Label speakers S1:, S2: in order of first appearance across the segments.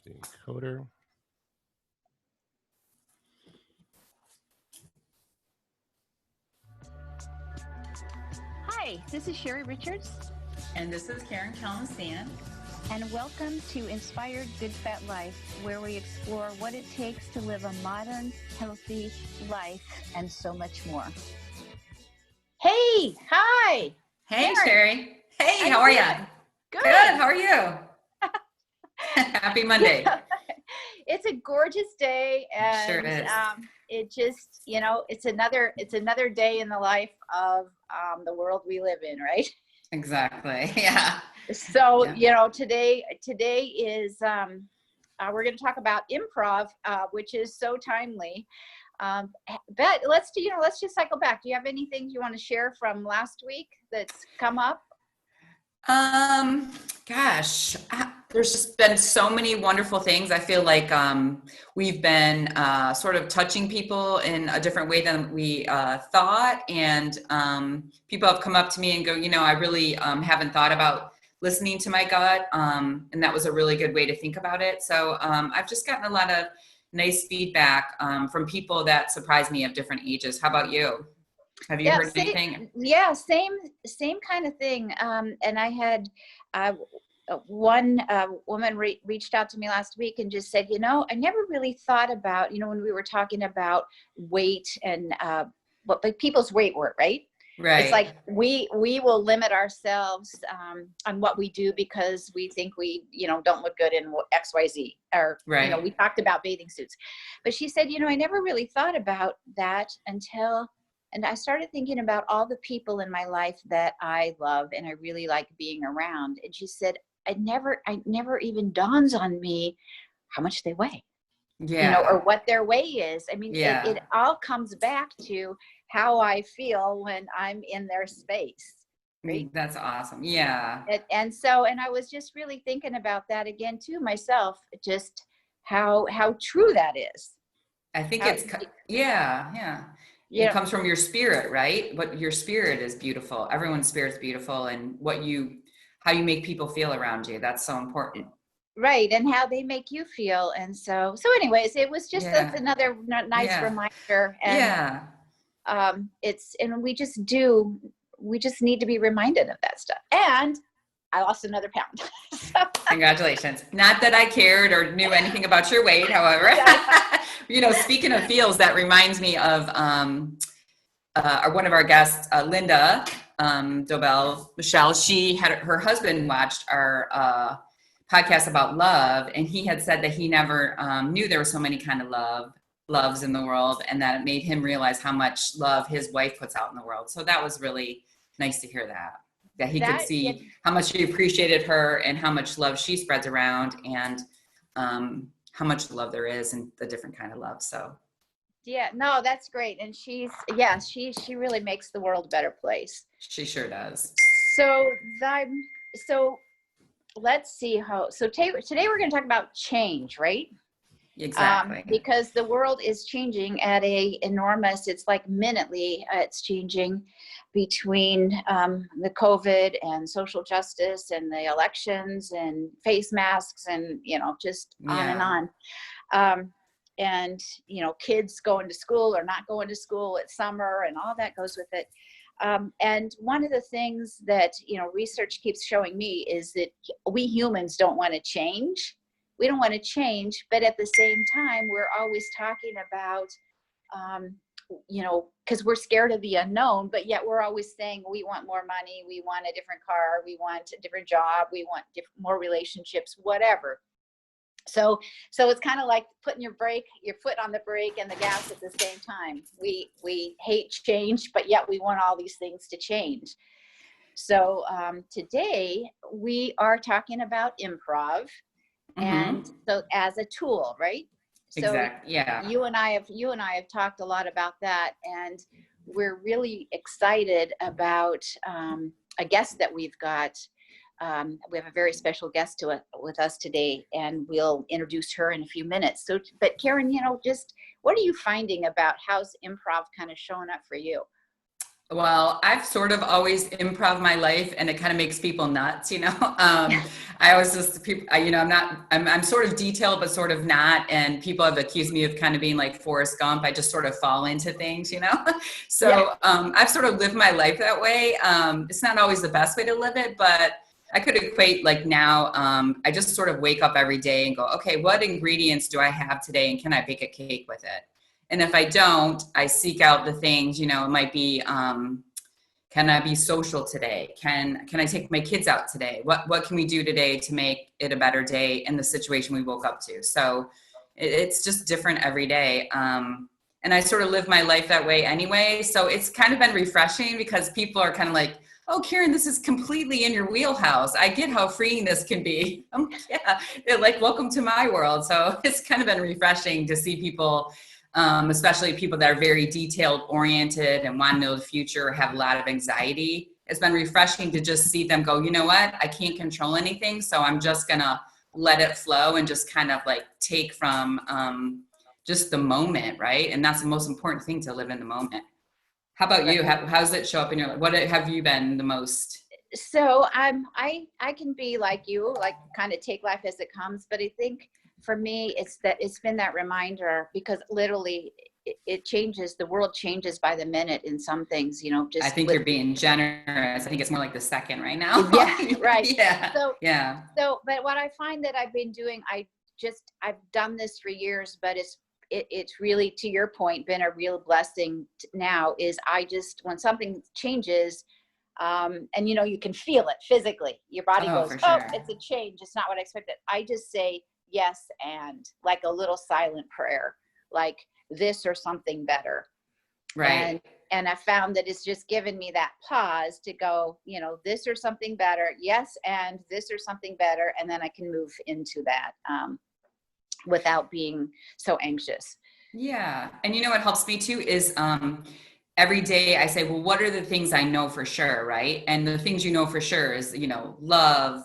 S1: Here's the encoder.
S2: Hi, this is Sherry Richards.
S3: And this is Karen Calmasan.
S2: And welcome to Inspired Good Fat Life, where we explore what it takes to live a modern, healthy life and so much more. Hey, hi.
S3: Hey,
S2: Karen.
S3: Sherry. Hey, how are you?
S2: Good.
S3: How are you? Happy Monday.
S2: Yeah. It's a gorgeous day, and
S3: sure is.
S2: It just, it's another day in the life of the world we live in, right?
S3: Exactly. Yeah.
S2: So, today is, we're going to talk about improv, which is so timely. But let's just cycle back. Do you have anything you want to share from last week that's come up?
S3: Gosh, there's just been so many wonderful things. I feel like we've been sort of touching people in a different way than we thought. And people have come up to me and go, I really haven't thought about listening to my gut. And that was a really good way to think about it. So I've just gotten a lot of nice feedback from people that surprise me of different ages. How about you? Have you heard anything?
S2: Yeah, same kind of thing. And I had one woman reached out to me last week and just said, I never really thought about, when we were talking about weight and what people's weight were, right?
S3: Right.
S2: It's like we will limit ourselves on what we do because we think we, don't look good in XYZ. Or,
S3: right.
S2: We talked about bathing suits. But she said, I never really thought about that and I started thinking about all the people in my life that I love and I really like being around. And she said, it never even dawns on me how much they weigh, or what their weight is. I mean, it all comes back to how I feel when I'm in their space. Right?
S3: That's awesome. Yeah.
S2: And I was just really thinking about that again too, myself, just how true that is.
S3: I think it comes from your spirit, right? What your spirit is beautiful. Everyone's spirit's beautiful, and how you make people feel around you. That's so important.
S2: Right. And how they make you feel. And so anyways, it was just another nice reminder. And we just need to be reminded of that stuff. And I lost another pound.
S3: Congratulations. Not that I cared or knew anything about your weight, however. Speaking of feels, that reminds me of one of our guests, Linda Dobell, Michelle. She had her husband watched our podcast about love, and he had said that he never knew there were so many kind of loves in the world, and that it made him realize how much love his wife puts out in the world. So that was really nice to hear that he could see how much he appreciated her and how much love she spreads around, and how much love there is and the different kind of love. So
S2: yeah, no, that's great. And she really makes the world a better place.
S3: She sure does.
S2: So let's see today we're going to talk about change, right?
S3: Exactly.
S2: Because the world is changing at it's like minutely, it's changing between the COVID and social justice and the elections and face masks and, just on and on. And, kids going to school or not going to school, it's summer and all that goes with it. And one of the things that, research keeps showing me is that we humans don't want to change. We don't want to change, but at the same time, we're always talking about, because we're scared of the unknown, but yet we're always saying we want more money, we want a different car, we want a different job, we want more relationships, whatever. So it's kind of like putting your foot on the brake and the gas at the same time. We hate change, but yet we want all these things to change. So today we are talking about improv. And so as a tool, right? So
S3: exactly. Yeah.
S2: You and I have talked a lot about that, and we're really excited about a guest that we've got. We have a very special guest with us today, and we'll introduce her in a few minutes. So, but Karen, just what are you finding about how's improv kind of showing up for you?
S3: Well, I've sort of always improv my life, and it kind of makes people nuts, I always just people, I'm sort of detailed, but sort of not. And people have accused me of kind of being like Forrest Gump. I just sort of fall into things, you know? So I've sort of lived my life that way. It's not always the best way to live it, but I could equate like now, I just sort of wake up every day and go, okay, what ingredients do I have today? And can I bake a cake with it? And if I don't, I seek out the things, it might be, can I be social today? Can I take my kids out today? What can we do today to make it a better day in the situation we woke up to? So it's just different every day. And I sort of live my life that way anyway. So it's kind of been refreshing because people are kind of like, oh, Karen, this is completely in your wheelhouse. I get how freeing this can be. I'm like, yeah, they're like, welcome to my world. So it's kind of been refreshing to see people, especially people that are very detailed oriented and want to know the future, have a lot of anxiety. It's been refreshing to just see them go, you know what, I can't control anything. So I'm just going to let it flow and just kind of like take from just the moment, right? And that's the most important thing, to live in the moment. How about you? How does it show up in your life? What have you been the most?
S2: So I can be like you, like kind of take life as it comes. But I think for me, it's been that reminder, because literally it changes. The world changes by the minute in some things, just.
S3: I think you're being generous. I think it's more like the second right now.
S2: Yeah, right.
S3: Yeah.
S2: So, but what I find that I've been doing, I've done this for years, but it's really, to your point, been a real blessing now, is when something changes, and you can feel it physically, your body goes, oh, it's a change. It's not what I expected. I just say yes, and like a little silent prayer, like this or something better.
S3: Right.
S2: And I found that it's just given me that pause to go, this or something better. Yes. And this or something better. And then I can move into that, without being so anxious.
S3: Yeah. And what helps me too is, every day I say, well, what are the things I know for sure? Right. And the things for sure is, love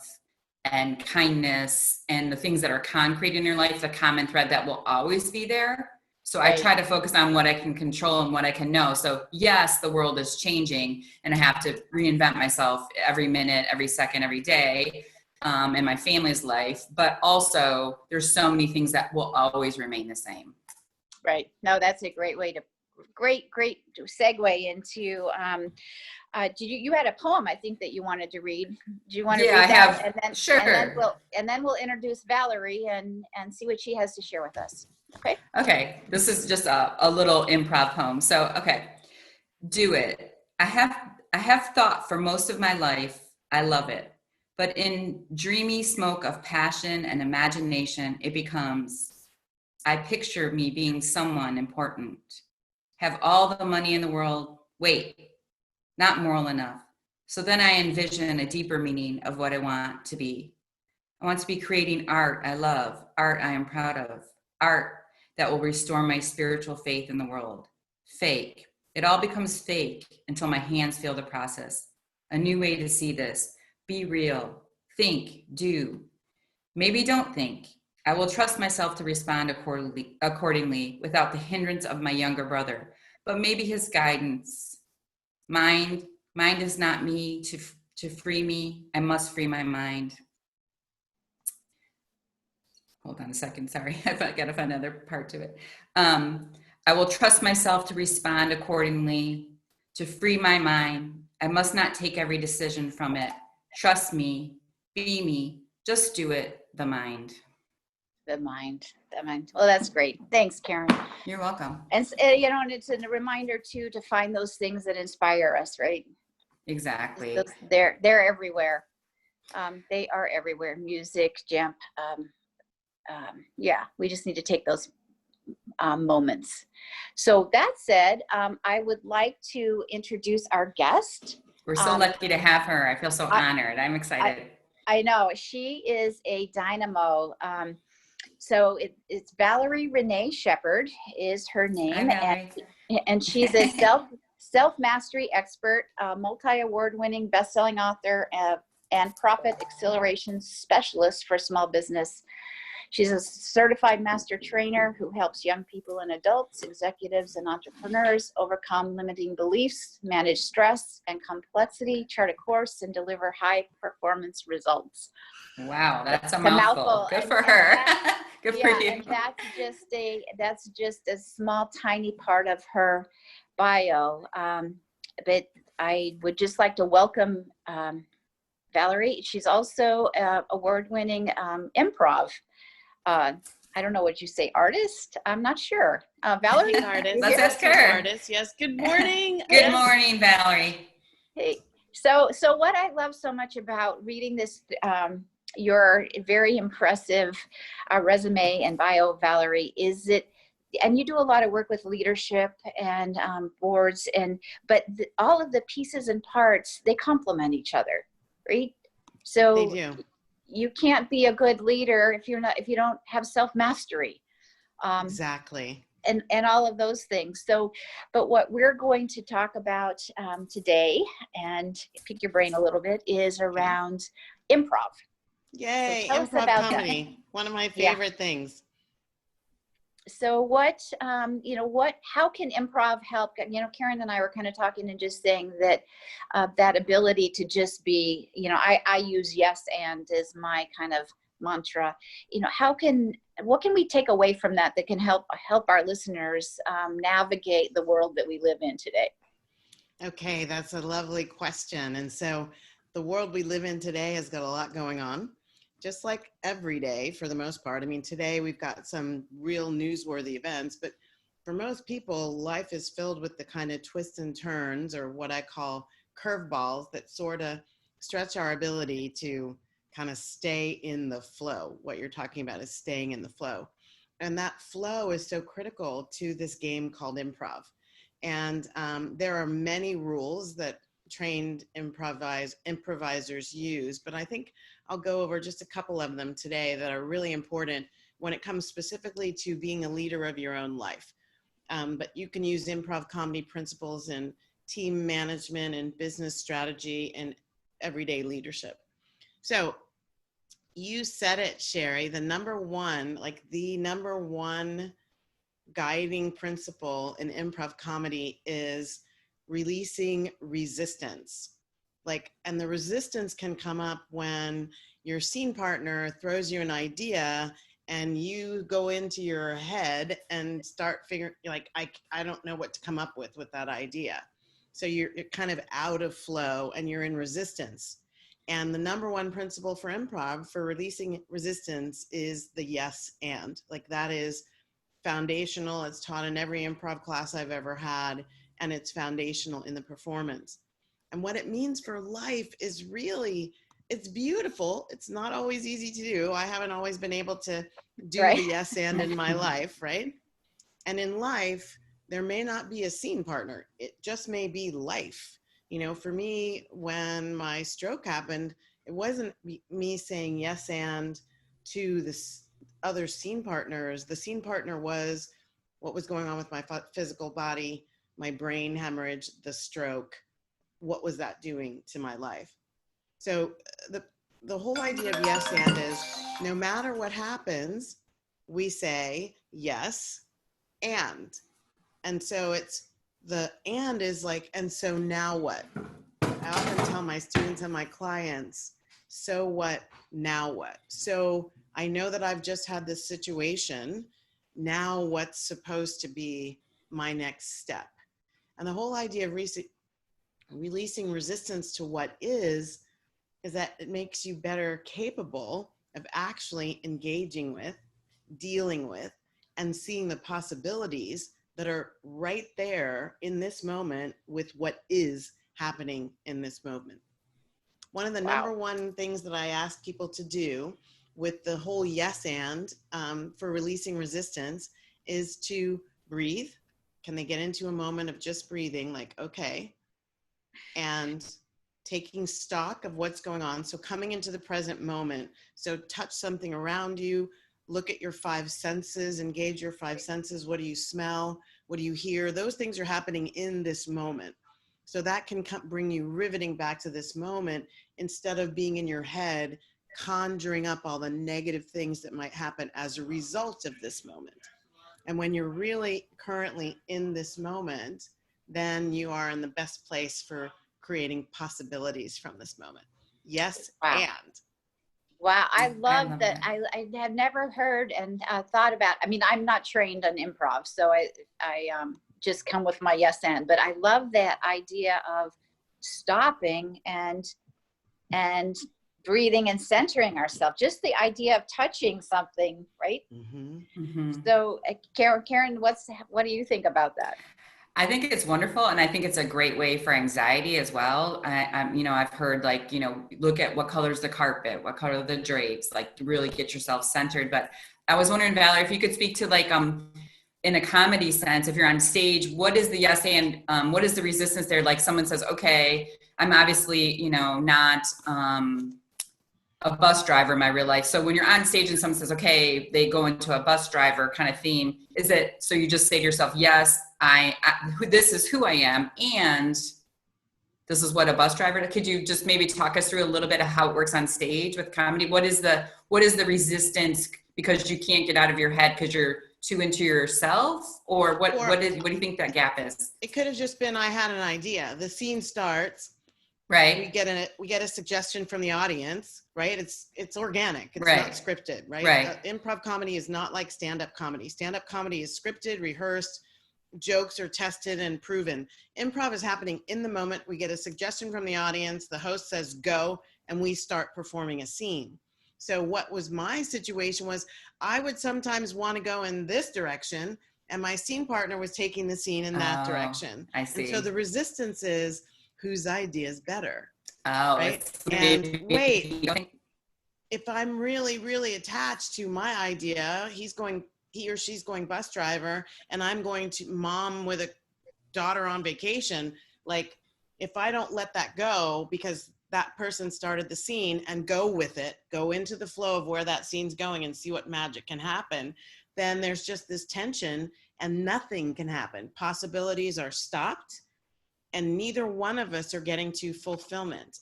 S3: and kindness and the things that are concrete in your life, the common thread that will always be there. So right. I try to focus on what I can control and what I can know. So yes, the world is changing and I have to reinvent myself every minute, every second, every day. In my family's life, but also there's so many things that will always remain the same.
S2: Right. No, that's a great way great segue into, you had a poem, I think, that you wanted to read. Do you want to read that?
S3: I have.
S2: And then,
S3: sure.
S2: And then we'll introduce Valerie and see what she has to share with us. Okay.
S3: Okay. This is just a little improv poem. So, okay. Do it. I have thought for most of my life. I love it. But in dreamy smoke of passion and imagination, it becomes, I picture me being someone important, have all the money in the world, wait, not moral enough. So then I envision a deeper meaning of what I want to be. I want to be creating art I love, art I am proud of, art that will restore my spiritual faith in the world. Fake. It all becomes fake until my hands feel the process. A new way to see this. Be real. Think. Do. Maybe don't think. I will trust myself to respond accordingly without the hindrance of my younger brother, but maybe his guidance. Mind is not me to free me. I must free my mind. Hold on a second. Sorry. I got to find another part to it. I will trust myself to respond accordingly, to free my mind. I must not take every decision from it. Trust me, be me, just do it, the mind.
S2: The mind. Well, that's great. Thanks, Karen.
S3: You're welcome.
S2: And, and it's a reminder too, to find those things that inspire us, right?
S3: Exactly.
S2: They're everywhere. They are everywhere. Music, jump. We just need to take those moments. So that said, I would like to introduce our guest.
S3: We're so lucky to have her. I feel so honored. I'm excited.
S2: I know. She is a dynamo. So it's Valerie Renee Shepard is her name. And she's a self-mastery expert, multi-award winning best-selling author, and profit acceleration specialist for small business. She's a certified master trainer who helps young people and adults, executives and entrepreneurs overcome limiting beliefs, manage stress and complexity, chart a course, and deliver high performance results.
S3: Wow, that's a
S2: It's a
S3: mouthful. Good for her. Good for you.
S2: And that's just a small, tiny part of her bio. But I would just like to welcome Valerie. She's also award-winning improv. I don't know what you say, artist? I'm not sure. Valerie?
S1: Artist.
S3: Let's ask her.
S1: Artist. Yes. Good morning.
S3: Good morning, Valerie.
S2: Hey. So what I love so much about reading this, your very impressive resume and bio, Valerie, is it, and you do a lot of work with leadership and boards, but all of the pieces and parts, they complement each other, right? So
S1: They do.
S2: you can't be a good leader if you don't have self-mastery.
S1: Exactly.
S2: And all of those things. So, but what we're going to talk about today, and pick your brain a little bit, is around improv.
S1: Yay.
S2: So tell us
S1: Improv
S2: about
S1: comedy.
S2: that.
S1: One of my favorite things.
S2: So how can improv help? Karen and I were kind of talking and just saying that that ability to just be, I use yes and as my kind of mantra. What can we take away from that can help our listeners navigate the world that we live in today?
S1: Okay, that's a lovely question. And so the world we live in today has got a lot going on, just like every day for the most part. I mean, today we've got some real newsworthy events, but for most people, life is filled with the kind of twists and turns, or what I call curveballs, that sort of stretch our ability to kind of stay in the flow. What you're talking about is staying in the flow. And that flow is so critical to this game called improv. And there are many rules that trained improvisers use, but I think I'll go over just a couple of them today that are really important when it comes specifically to being a leader of your own life. But you can use improv comedy principles in team management and business strategy and everyday leadership. So you said it, Sherry, the number one guiding principle in improv comedy is releasing resistance. And the resistance can come up when your scene partner throws you an idea and you go into your head and start figuring, I don't know what to come up with that idea. So you're kind of out of flow and you're in resistance. And the number one principle for improv for releasing resistance is the yes and. That is foundational. It's taught in every improv class I've ever had, and it's foundational in the performance. And what it means for life is really, it's beautiful. It's not always easy to do. I haven't always been able to do the yes and in my life, right? And in life, there may not be a scene partner. It just may be life. For me, when my stroke happened, it wasn't me saying yes and to this other scene partners. The scene partner was what was going on with my physical body, my brain hemorrhage, the stroke. What was that doing to my life? So the whole idea of yes and is no matter what happens, we say yes and. And so it's the and is and so now what? I often tell my students and my clients, so what, now what? So I know that I've just had this situation. Now what's supposed to be my next step? And the whole idea of releasing resistance to what is that it makes you better capable of actually engaging with, dealing with, and seeing the possibilities that are right there in this moment with what is happening in this moment. One of the number one things that I ask people to do with the whole yes and for releasing resistance is to breathe. Can they get into a moment of just breathing, okay, and taking stock of what's going on. So coming into the present moment. So touch something around you, look at your five senses, engage your five senses. What do you smell? What do you hear? Those things are happening in this moment. So that can bring you riveting back to this moment instead of being in your head, conjuring up all the negative things that might happen as a result of this moment. And when you're really currently in this moment, then you are in the best place for creating possibilities from this moment. Yes.
S2: Wow.
S1: And
S2: wow, I love that.
S3: that.
S2: I have never heard and thought about, I mean, I'm not trained on improv, so I just come with my yes and, but I love that idea of stopping and breathing and centering ourselves. Just the idea of touching something, right? So Karen, what do you think about that?
S3: I think it's wonderful. And I think it's a great way for anxiety as well. I've heard like, look at what color's the carpet, what color are the drapes, like really get yourself centered. But I was wondering, Valerie, if you could speak to like, in a comedy sense, if you're on stage, what is the yes and what is the resistance there? Like someone says, okay, I'm obviously, not a bus driver in my real life. So when you're on stage and someone says, okay, they go into a bus driver kind of theme, is it, so you just say to yourself, yes, this is who I am, and this is what a bus driver, could you just maybe talk us through a little bit of how it works on stage with comedy? What is the resistance because you can't get out of your head because you're too into yourself, or what do you think that gap is?
S1: It could have just been, I had an idea. The scene starts.
S3: Right.
S1: We get a suggestion from the audience, right? It's organic. It's
S3: right.
S1: not scripted, right?
S3: Right.
S1: Improv comedy is not like stand-up comedy. Stand-up comedy is scripted, rehearsed, jokes are tested and proven. Improv is happening in the moment. We get a suggestion from the audience. The host says go, and we start performing a scene. So what was my situation was I would sometimes want to go in this direction, and my scene partner was taking the scene in that direction.
S3: I see.
S1: And so the resistance is, whose idea is better?
S3: Oh,
S1: right? And wait, if I'm really, really attached to my idea, he or she's going bus driver, and I'm going to mom with a daughter on vacation. Like, if I don't let that go because that person started the scene and go with it, go into the flow of where that scene's going and see what magic can happen, then there's just this tension and nothing can happen. Possibilities are stopped, and neither one of us are getting to fulfillment.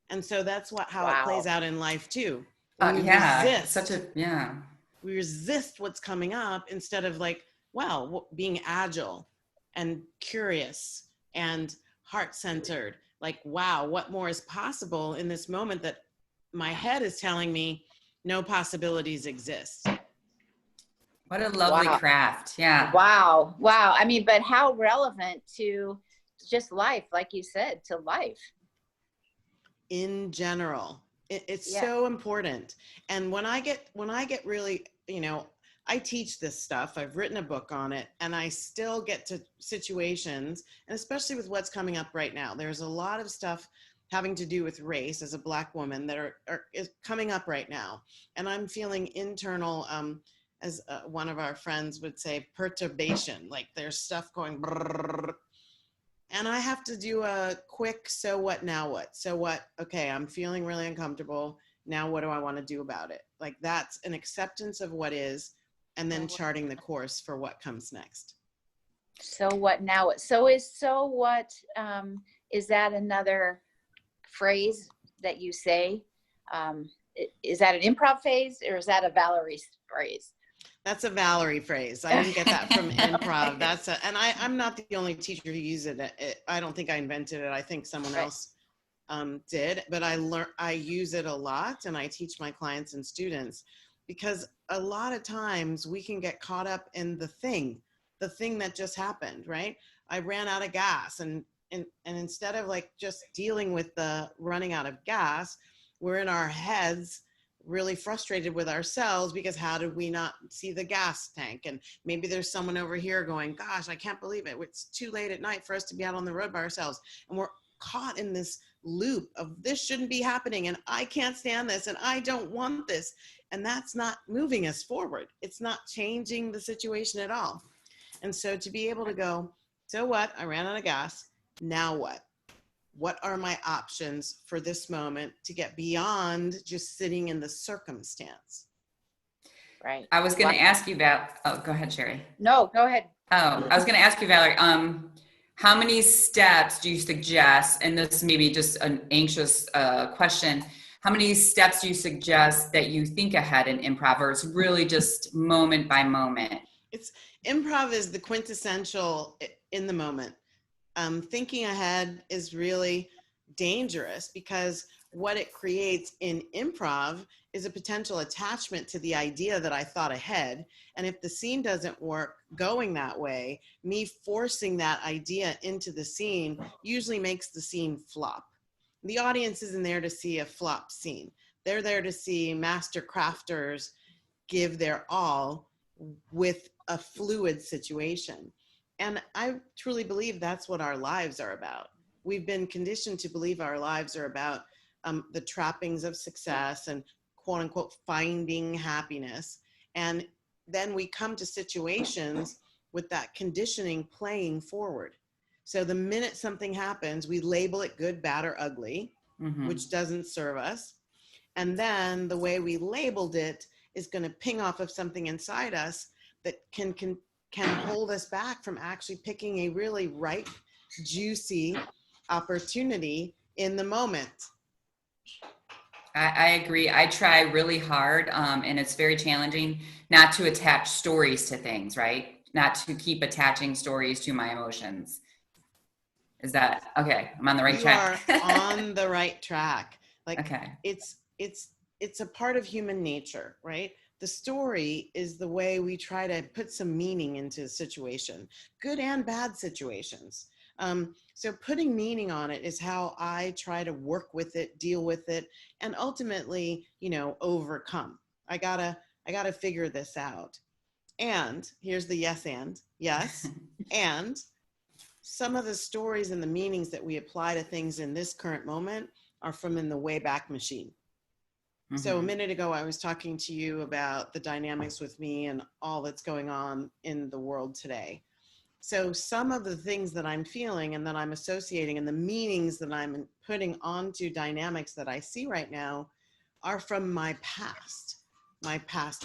S1: And so that's how it plays out in life too. We resist what's coming up instead of like, being agile and curious and heart-centered. Like, wow, what more is possible in this moment that my head is telling me no possibilities exist.
S3: What a lovely craft. Yeah.
S2: Wow. I mean, but how relevant to just life, like you said, to life.
S1: In general, it's so important. And when I get really, I teach this stuff, I've written a book on it, and I still get to situations, and especially with what's coming up right now, there's a lot of stuff having to do with race as a Black woman that is coming up right now. And I'm feeling internal, as one of our friends would say, perturbation, like there's stuff going brrr, and I have to do a quick, so what, now what? So what? Okay, I'm feeling really uncomfortable. Now what do I want to do about it? Like, that's an acceptance of what is, and then charting the course for what comes next.
S2: So what now? Is that another phrase that you say? Is that an improv phrase, or is that a Valerie phrase?
S1: That's a Valerie phrase. I didn't get that from improv. And I'm not the only teacher who uses it. I don't think I invented it. I think someone else did, but I use it a lot, and I teach my clients and students, because a lot of times we can get caught up in the thing that just happened, right? I ran out of gas, and instead of like just dealing with the running out of gas, we're in our heads really frustrated with ourselves because how did we not see the gas tank? And maybe there's someone over here going, gosh, I can't believe it. It's too late at night for us to be out on the road by ourselves. And we're caught in this loop of this shouldn't be happening, and I can't stand this, and I don't want this. And that's not moving us forward. It's not changing the situation at all. And so to be able to go, so what? I ran out of gas. Now what? What are my options for this moment to get beyond just sitting in the circumstance?
S2: Right.
S3: I was going to ask you about, go ahead, Sherry.
S2: No, go ahead.
S3: Oh, I was going to ask you, Valerie, how many steps do you suggest, and this may be just an anxious question, How many steps do you suggest that you think ahead in improv, or it's really just moment by moment?
S1: It's improv is the quintessential in the moment. Thinking ahead is really dangerous because what it creates in improv is a potential attachment to the idea that I thought ahead. And if the scene doesn't work going that way, me forcing that idea into the scene usually makes the scene flop. The audience isn't there to see a flop scene. They're there to see master crafters give their all with a fluid situation. And I truly believe that's what our lives are about. We've been conditioned to believe our lives are about the trappings of success and quote unquote finding happiness. And then we come to situations with that conditioning playing forward. So the minute something happens, we label it good, bad, or ugly, which doesn't serve us. And then the way we labeled it is going to ping off of something inside us that can hold us back from actually picking a really ripe, juicy opportunity in the moment.
S3: I agree. I try really hard, and it's very challenging not to attach stories to things, right? Not to keep attaching stories to my emotions. Is that okay? I'm on the right track.
S1: You are on the right track. Like,
S3: okay.
S1: It's a part of human nature, right? The story is the way we try to put some meaning into a situation, good and bad situations. So putting meaning on it is how I try to work with it, deal with it, and ultimately, overcome. I gotta figure this out. And here's the yes, and some of the stories and the meanings that we apply to things in this current moment are from in the Wayback Machine. So a minute ago, I was talking to you about the dynamics with me and all that's going on in the world today. So some of the things that I'm feeling and that I'm associating and the meanings that I'm putting onto dynamics that I see right now are from my past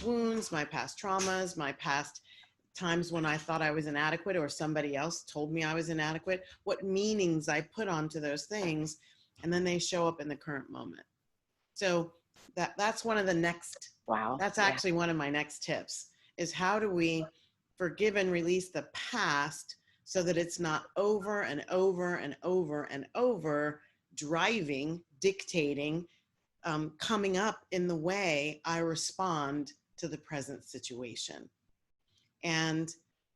S1: wounds, my past traumas, my past times when I thought I was inadequate or somebody else told me I was inadequate, what meanings I put onto those things, and then they show up in the current moment. So that's one of the next, that's actually one of my next tips is how do we forgive and release the past so that it's not over and over and over and over driving, dictating, coming up in the way I respond to the present situation. And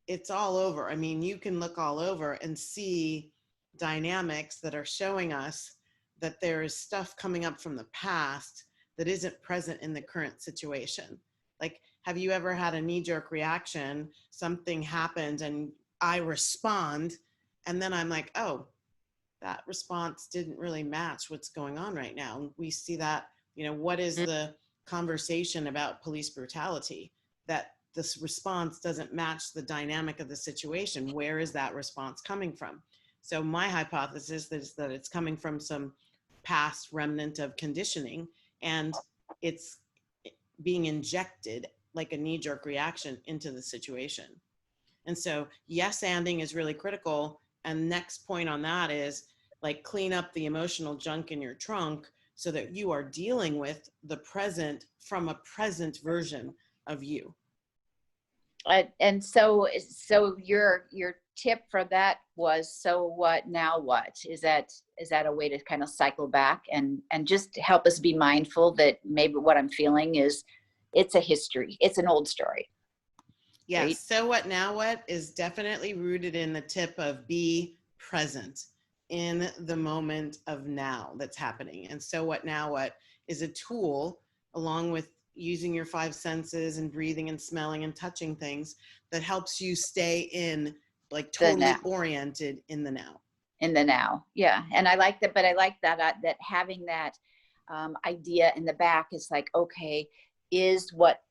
S1: it's all over. I mean, you can look all over and see dynamics that are showing us that there is stuff coming up from the past that isn't present in the current situation. Like, have you ever had a knee-jerk reaction? Something happened and I respond, and then I'm like, oh, that response didn't really match what's going on right now. And we see that, what is the conversation about police brutality? That this response doesn't match the dynamic of the situation. Where is that response coming from? So my hypothesis is that it's coming from some past remnant of conditioning, and it's being injected like a knee-jerk reaction into the situation. And so yes-anding is really critical. And next point on that is like clean up the emotional junk in your trunk so that you are dealing with the present from a present version of you.
S2: And so your tip for that was, so what, now what? Is that a way to kind of cycle back and just help us be mindful that maybe what I'm feeling is, it's a history, it's an old story.
S1: Yes.
S2: Right?
S1: So what, now what is definitely rooted in the tip of be present in the moment of now that's happening. And so what, now what is a tool along with using your 5 senses and breathing and smelling and touching things that helps you stay in like totally oriented in the now.
S2: In the now. Yeah. And I like that, but I like that, that having that idea in the back is like, okay, is what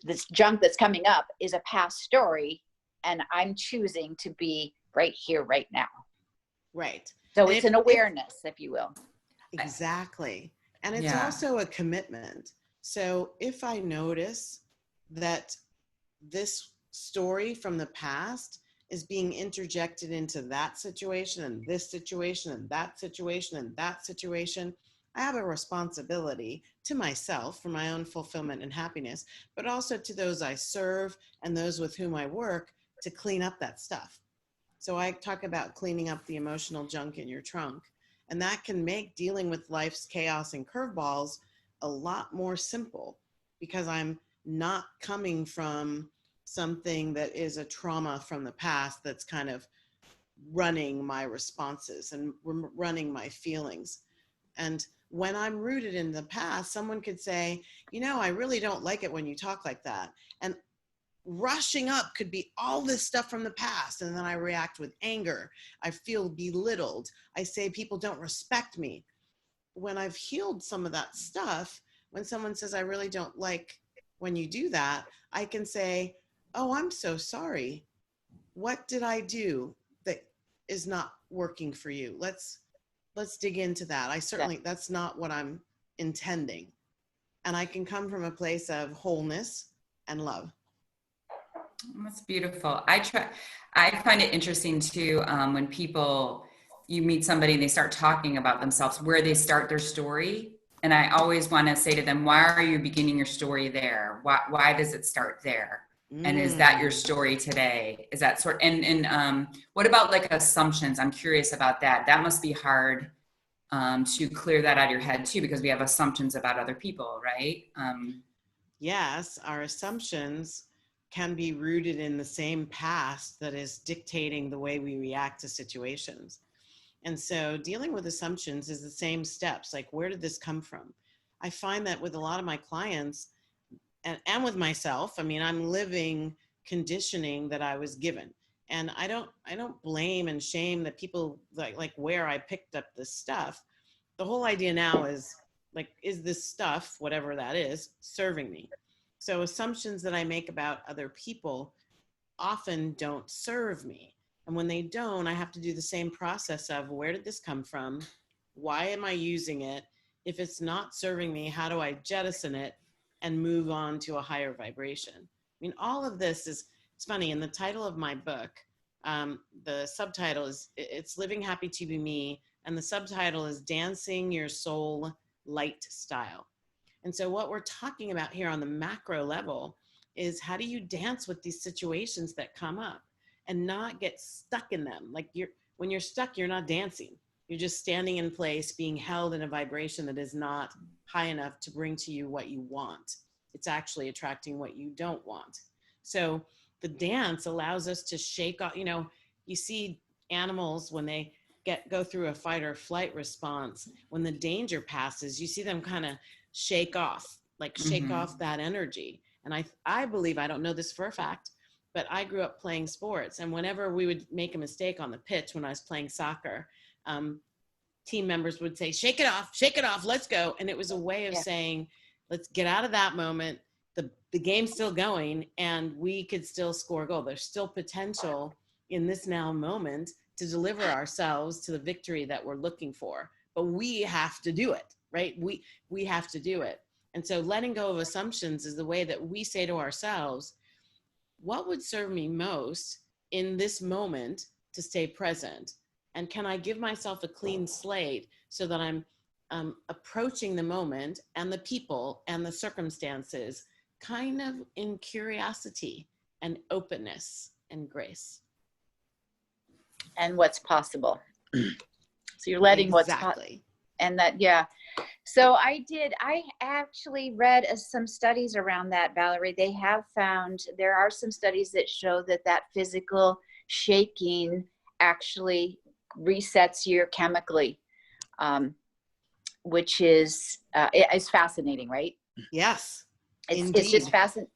S2: this junk that's coming up is a past story, and I'm choosing to be right here, right now.
S1: Right.
S2: So and it's an awareness, if you will.
S1: Exactly. And it's also a commitment. So if I notice that this story from the past is being interjected into that situation and this situation and that situation and that situation, I have a responsibility to myself for my own fulfillment and happiness, but also to those I serve and those with whom I work to clean up that stuff. So I talk about cleaning up the emotional junk in your trunk, and that can make dealing with life's chaos and curveballs a lot more simple because I'm not coming from something that is a trauma from the past that's kind of running my responses and running my feelings. And when I'm rooted in the past, someone could say, I really don't like it when you talk like that. And rushing up could be all this stuff from the past. And then I react with anger. I feel belittled. I say people don't respect me. When I've healed some of that stuff, when someone says, I really don't like when you do that, I can say, oh, I'm so sorry. What did I do that is not working for you? Let's dig into that. That's not what I'm intending. And I can come from a place of wholeness and love.
S3: That's beautiful. I find it interesting too, when you meet somebody and they start talking about themselves, where they start their story. And I always want to say to them, why are you beginning your story there? Why does it start there? And is that your story today? Is that and what about like assumptions? I'm curious about that. That must be hard to clear that out of your head too, because we have assumptions about other people, right?
S1: Yes, our assumptions can be rooted in the same past that is dictating the way we react to situations. And so dealing with assumptions is the same steps. Like, where did this come from? I find that with a lot of my clients and with myself, I'm living conditioning that I was given. And I don't blame and shame that people like where I picked up this stuff. The whole idea now is like, is this stuff, whatever that is, serving me? So assumptions that I make about other people often don't serve me. And when they don't, I have to do the same process of, where did this come from? Why am I using it? If it's not serving me, how do I jettison it and move on to a higher vibration? All of this it's funny. In the title of my book, the subtitle is, it's Living Happy to Be Me. And the subtitle is Dancing Your Soul Light Style. And so what we're talking about here on the macro level is, how do you dance with these situations that come up and not get stuck in them? Like, when you're stuck, you're not dancing. You're just standing in place, being held in a vibration that is not high enough to bring to you what you want. It's actually attracting what you don't want. So the dance allows us to shake off. You see animals when they go through a fight or flight response, when the danger passes, you see them kind of shake off that energy. And I believe, I don't know this for a fact, but I grew up playing sports. And whenever we would make a mistake on the pitch when I was playing soccer, team members would say, shake it off, let's go. And it was a way of saying, let's get out of that moment. The game's still going and we could still score a goal. There's still potential in this now moment to deliver ourselves to the victory that we're looking for. But we have to do it, right? We have to do it. And so letting go of assumptions is the way that we say to ourselves, what would serve me most in this moment to stay present? And can I give myself a clean slate so that I'm approaching the moment and the people and the circumstances kind of in curiosity and openness and grace?
S2: And what's possible. So you're letting what's possible. And that, So I actually read some studies around that, Valerie. They have found, there are some studies that show that physical shaking actually resets you chemically, which is fascinating, right?
S1: Yes.
S2: It's just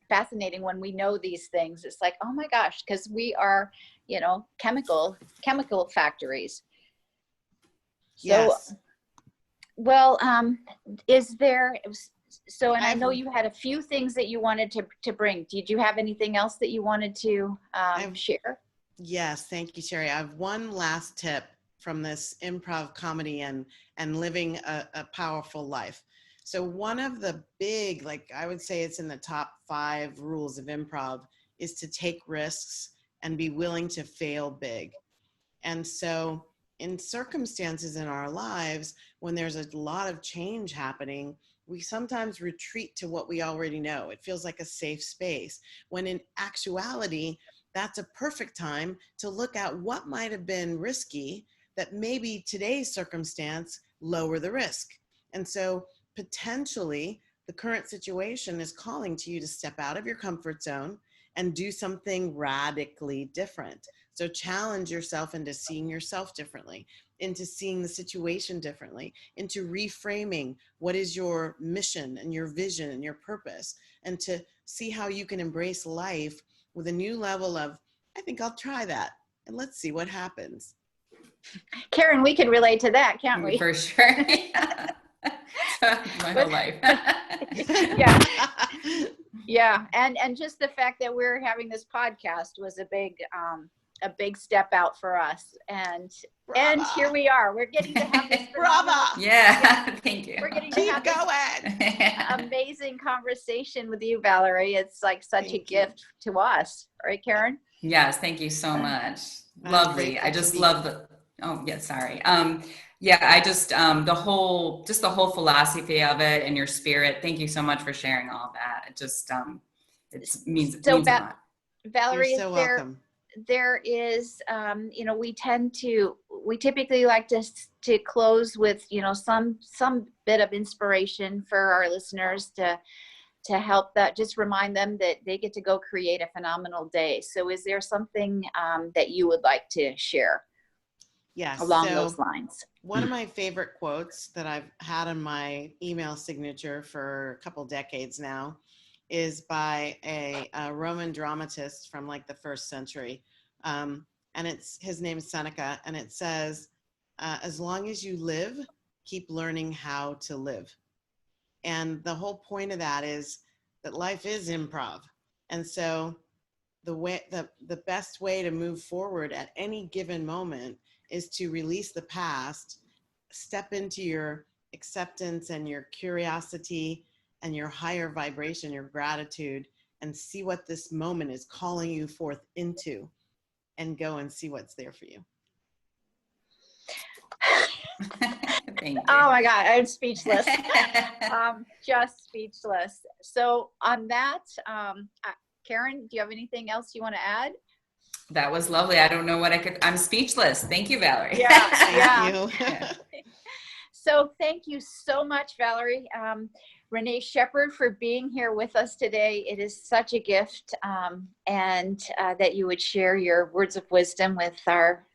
S2: fascinating when we know these things. It's like, oh my gosh, because we are, chemical factories.
S1: Yes.
S2: So, well, is there, so, and I know you had a few things that you wanted to bring. Did you have anything else that you wanted to share?
S1: Yes. Thank you, Sherry. I have one last tip from this improv comedy and living a powerful life. So one of the big, I would say it's in the top 5 rules of improv, is to take risks and be willing to fail big. And so in circumstances in our lives, when there's a lot of change happening, we sometimes retreat to what we already know. It feels like a safe space, when in actuality, that's a perfect time to look at what might have been risky that maybe today's circumstance lower the risk. And so potentially the current situation is calling to you to step out of your comfort zone and do something radically different. So challenge yourself into seeing yourself differently, into seeing the situation differently, into reframing what is your mission and your vision and your purpose, and to see how you can embrace life with a new level of, I think I'll try that, and let's see what happens.
S2: Karen, we can relate to that, can't we?
S3: For sure. My whole life.
S2: Yeah. Yeah. And just the fact that we're having this podcast was a big step out for us. And here we are. We're getting to have this
S1: Brava.
S3: Yeah. Thank you.
S2: We're getting to
S1: Keep
S2: have
S1: going.
S2: this amazing conversation with you, Valerie. It's like such a gift to us. Right, Karen?
S3: Yes. Thank you so much. Lovely. I just love sorry. Yeah, I just, the whole philosophy of it and your spirit. Thank you so much for sharing all that. It just, it means a lot.
S2: Valerie,
S1: you're so welcome.
S2: There is, we typically like to close with, some bit of inspiration for our listeners to help just remind them that they get to go create a phenomenal day. So is there something that you would like to share?
S1: Yes.
S2: Along those lines.
S1: One of my favorite quotes that I've had on my email signature for a couple decades now is by a Roman dramatist from like the 1st century. And his name is Seneca. And it says, as long as you live, keep learning how to live. And the whole point of that is that life is improv. And so the best way to move forward at any given moment is to release the past, step into your acceptance and your curiosity and your higher vibration, your gratitude, and see what this moment is calling you forth into, and go and see what's there for you.
S3: Thank you.
S2: Oh my God, I'm speechless. Just speechless. So on that, Karen, do you have anything else you want to add?
S3: That was lovely. I don't know what I'm speechless. Thank you, Valerie.
S2: Yeah.
S1: Thank you.
S2: So thank you so much, Valerie. Renee Shepard, for being here with us today. It is such a gift, and that you would share your words of wisdom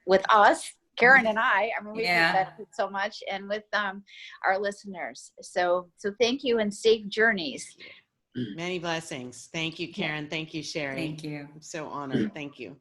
S2: with us, Karen and I. I mean, we benefit so much, and with our listeners. So thank you, and safe journeys.
S1: Many blessings. Thank you, Karen. Thank you, Sherry.
S3: Thank you.
S1: I'm so honored. Thank you.